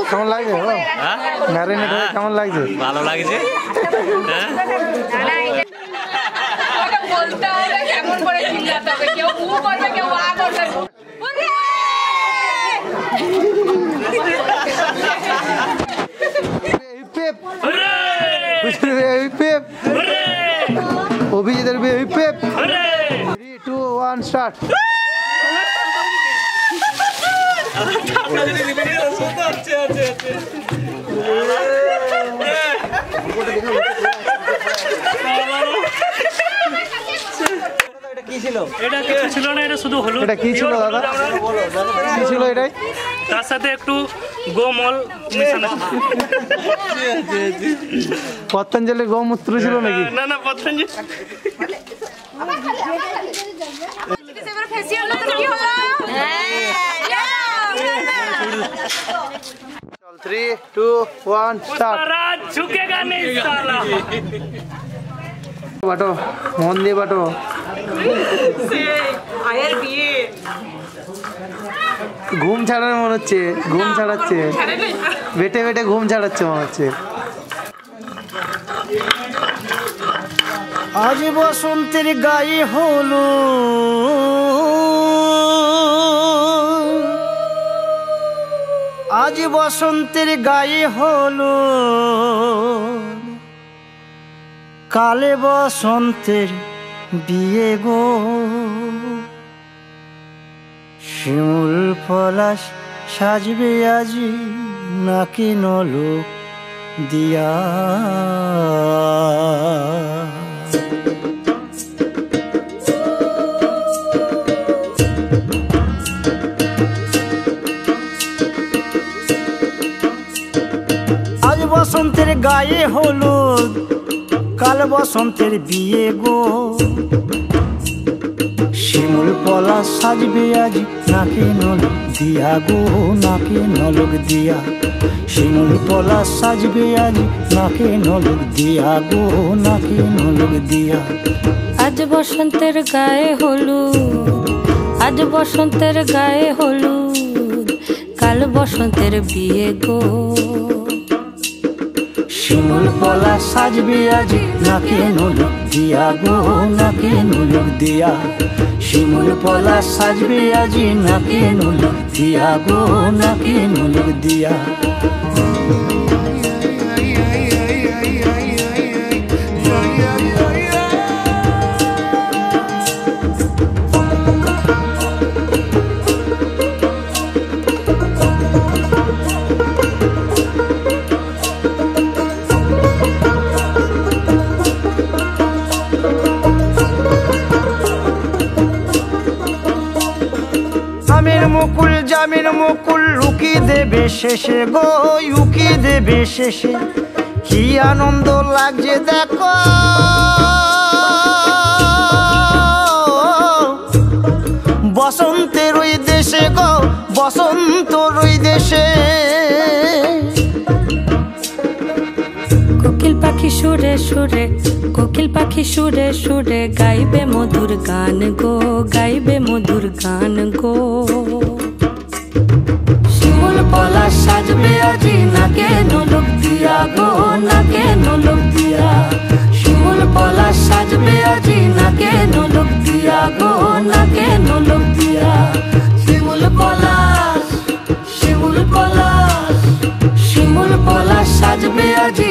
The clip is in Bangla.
কেমন লাগছে? ম্যারিনেট হয়ে কেমন লাগছে? ভালো লাগছে। অভিজিতের 3, 2, 1 স্টার্ট। এটা কিছু ছিল না, এটা শুধু হলুদ। এটা কি ছিল দাদা? কি ছিল এটাই? তার সাথে একটু গোমল মেশানো ছিল। পতঞ্জলি গোমূত্র ছিল নাকি? না না, পতঞ্জলি। 3, 2, 1 স্টার্ট। ঝুঁকেগা নেই সালা। বাটো, মন দিয়ে বাটো। ঘুম ছাড়ানো মনে হচ্ছে, ঘুম ছাড়াচ্ছে, বেটে বেটে ঘুম ছাড়াচ্ছে মনে হচ্ছে। আজ বসন্তের গায়ে হলো আজ বসন্তের গায়ে হলো কালে বসন্তের বিয়ে গো শিমুল পলাশ সাজবে আজি নাকি নলোক দিয়া আজ বসন্তের গায়ে হলুদ কাল বসন্তের বিয়ে গো শিমুল পলাশ সাজবে আজ নাকে নলক দিয়া গো নাকে নলক দিয়া শিমুল পলাশ সাজবে আজ নাকে নলক দিয়া গো নাকে নলক দিয়া আজ বসন্তের গায়ে হলুদ আজ বসন্তের গায়ে হলুদ কাল বসন্তের বিয়ে গো শিমুল পলাশ সাজবে আজ নাকে নলক দিয়া গো নাকে নলক দিয়া শিমুল পলাশ সাজবে আজ নাকে নলক দিয়া গো নাকে নলক দিয়া জামিন মুকুল লুকি দেবে শেষে গো লুকি দেবে শেষে কি আনন্দ লাগছে দেখো বসন্তের ওই দেশে গো বসন্তর ওই দেশে কোকিল পাখি সুরে সুরে কোকিল পাখি সুরে সুরে গাইবে মধুর গান গো গাইবে মধুর গান গো শিমুল পলাশ সাজবে আজি নাকে নলক দিয়া গো নাকে নলক দিয়া শিমুল পলাশ সাজবে আজি নাকে নলক দিয়া গো নাকে নলক দিয়া শিমুল পলাশ শিমুল পলাশ শিমুল পলাশ সাজবে আজি